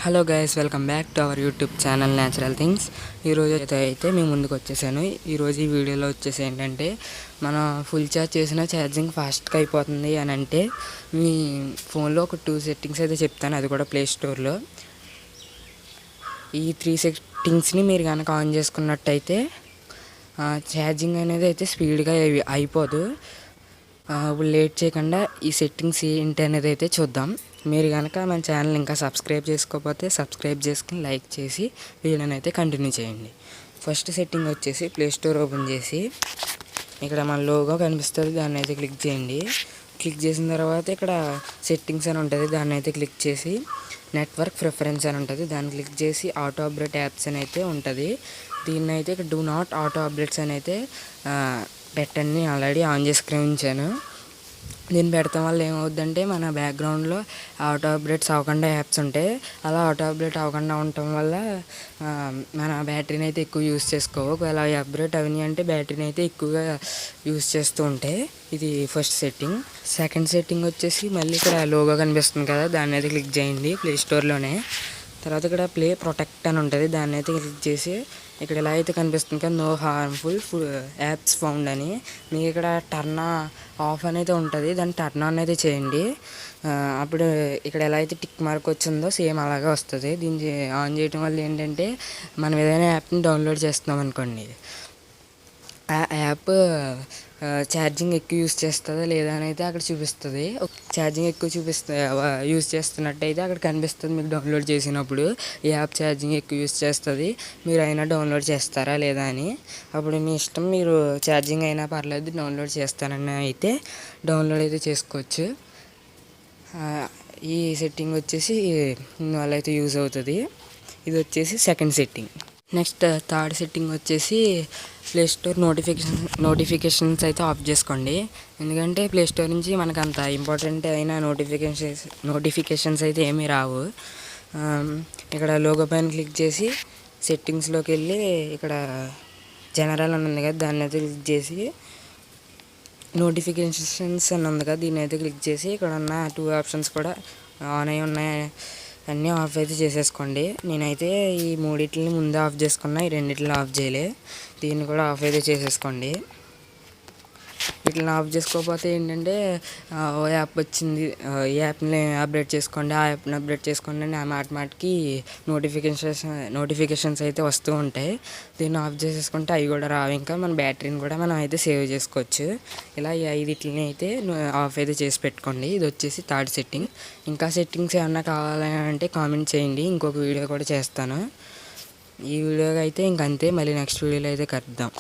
Hello guys, welcome back to our YouTube channel natural things. ఈరోజు అయితే మీ ముందుకు వచ్చేసాను. ఈరోజు ఈ వీడియోలో వచ్చేసి ఏంటంటే, మనం ఫుల్ ఛార్జ్ చేసిన ఛార్జింగ్ ఫాస్ట్గా అయిపోతుంది అని అంటే మీ ఫోన్లో ఒక 2 సెట్టింగ్స్ అయితే చెప్తాను, అది కూడా ప్లే స్టోర్లో. ఈ 3 సెట్టింగ్స్ని మీరు కనుక ఆన్ చేసుకున్నట్టయితే ఛార్జింగ్ అనేది అయితే స్పీడ్గా అయిపోదు. ఇప్పుడు లేట్ చేయకుండా ఈ సెట్టింగ్స్ ఏంటి అనేది అయితే చూద్దాం. మీరు కనుక మన ఛానల్ ఇంకా సబ్స్క్రైబ్ చేసుకోకపోతే సబ్స్క్రైబ్ చేసుకుని లైక్ చేసి వీడియోని అయితే కంటిన్యూ చేయండి. ఫస్ట్ సెట్టింగ్ వచ్చేసి ప్లే స్టోర్ ఓపెన్ చేసి ఇక్కడ మన లోగో కనిపిస్తుంది, దాన్ని అయితే క్లిక్ చేయండి. క్లిక్ చేసిన తర్వాత ఇక్కడ సెట్టింగ్స్ అని ఉంటుంది, దాన్ని అయితే క్లిక్ చేసి నెట్వర్క్ ప్రిఫరెన్స్ అని ఉంటుంది, దాన్ని క్లిక్ చేసి ఆటో అప్డేట్ యాప్స్ అని అయితే ఉంటుంది. దీన్ని అయితే ఇక్కడ డూ నాట్ ఆటో అప్డేట్స్ అని అయితే పెట్టండి. ఆల్రెడీ ఆన్ చేసుకుని ఉంచాను. దీన్ని పెడతాం వల్ల ఏమవుద్దంటే మన బ్యాక్గ్రౌండ్లో ఆటో అప్డేట్స్ అవ్వకుండా యాప్స్ ఉంటాయి. అలా ఆటో అప్డేట్ అవ్వకుండా ఉండటం వల్ల మన బ్యాటరీని అయితే ఎక్కువ యూస్ చేసుకోవు. ఒకవేళ అప్డేట్ అవన్నీ అంటే బ్యాటరీని అయితే ఎక్కువగా యూస్ చేస్తూ ఉంటాయి. ఇది ఫస్ట్ సెట్టింగ్. సెకండ్ సెట్టింగ్ వచ్చేసి మళ్ళీ ఇక్కడ లోగో కనిపిస్తుంది కదా, దాన్ని అయితే క్లిక్ చేయండి ప్లే స్టోర్లోనే. తర్వాత ఇక్కడ ప్లే ప్రొటెక్ట్ అని ఉంటుంది, దాన్ని అయితే క్లిక్ చేసి ఇక్కడ ఎలా అయితే కనిపిస్తుంది కదా, నో హార్మ్ఫుల్ యాప్స్ ఫౌండ్ అని, మీకు ఇక్కడ టర్న్ ఆఫ్ అనేది ఉంటుంది, దాన్ని టర్న్ ఆన్ అయితే చేయండి. అప్పుడు ఇక్కడ ఎలా అయితే టిక్ మార్క్ వచ్చిందో సేమ్ అలాగే వస్తుంది. దీన్ని ఆన్ చేయడం వల్ల ఏంటంటే మనం ఏదైనా యాప్ని డౌన్లోడ్ చేస్తున్నాం అనుకోండి, ఆ యాప్ ఛార్జింగ్ ఎక్కువ యూస్ చేస్తుందా లేదా అని అయితే అక్కడ చూపిస్తుంది. ఛార్జింగ్ ఎక్కువ యూస్ చేస్తున్నట్టయితే అక్కడ కనిపిస్తుంది మీకు డౌన్లోడ్ చేసినప్పుడు ఈ యాప్ ఛార్జింగ్ ఎక్కువ యూస్ చేస్తుంది, మీరు అయినా డౌన్లోడ్ చేస్తారా లేదా అని. అప్పుడు మీ ఇష్టం, మీరు ఛార్జింగ్ అయినా పర్లేదు డౌన్లోడ్ చేస్తానని అయితే డౌన్లోడ్ అయితే చేసుకోవచ్చు. ఈ సెట్టింగ్ వచ్చేసి వాళ్ళ అయితే యూజ్ అవుతుంది. ఇది వచ్చేసి second setting. Next third setting వచ్చేసి ప్లే స్టోర్ నోటిఫికేషన్స్ అయితే ఆఫ్ చేసుకోండి. ఎందుకంటే ప్లే స్టోర్ నుంచి మనకు అంత ఇంపార్టెంట్ అయిన నోటిఫికేషన్స్ అయితే ఏమీ రావు. ఇక్కడ లోగో పైన క్లిక్ చేసి సెట్టింగ్స్లోకి వెళ్ళి ఇక్కడ జనరల్ అని ఉంది కదా, దాన్ని అయితే క్లిక్ చేసి నోటిఫికేషన్స్ అని ఉంది కదా, దీన్ని అయితే క్లిక్ చేసి ఇక్కడ ఉన్న 2 ఆప్షన్స్ కూడా ఆన్ అయి ఉన్నాయి అన్నీ ఆఫ్ అయితే చేసేసుకోండి. నేనైతే ఈ 3 ముందే ఆఫ్ చేసుకున్నా, ఈ 2 ఆఫ్ చేయలే. దీన్ని కూడా ఆఫ్ అయితే చేసేసుకోండి. వీటిని ఆఫ్ చేసుకోకపోతే ఏంటంటే ఓ యాప్ వచ్చింది, ఈ యాప్ని అప్డేట్ చేసుకోండి, ఆ యాప్ని అప్డేట్ చేసుకోండి అని మాటికి నోటిఫికేషన్స్ అయితే వస్తూ ఉంటాయి. దీన్ని ఆఫ్ చేసేసుకుంటే అవి కూడా రావు. ఇంకా మన బ్యాటరీని కూడా మనం అయితే సేవ్ చేసుకోవచ్చు. ఇలా ఈ 5 అయితే ఆఫ్ అయితే చేసి పెట్టుకోండి. ఇది వచ్చేసి థర్డ్ సెట్టింగ్. ఇంకా సెట్టింగ్స్ ఏమన్నా కావాలని అంటే కామెంట్ చేయండి, ఇంకొక వీడియో కూడా చేస్తాను. ఈ వీడియోకి అయితే ఇంకంతే, మళ్ళీ నెక్స్ట్ వీడియోలో అయితే కలుద్దాం.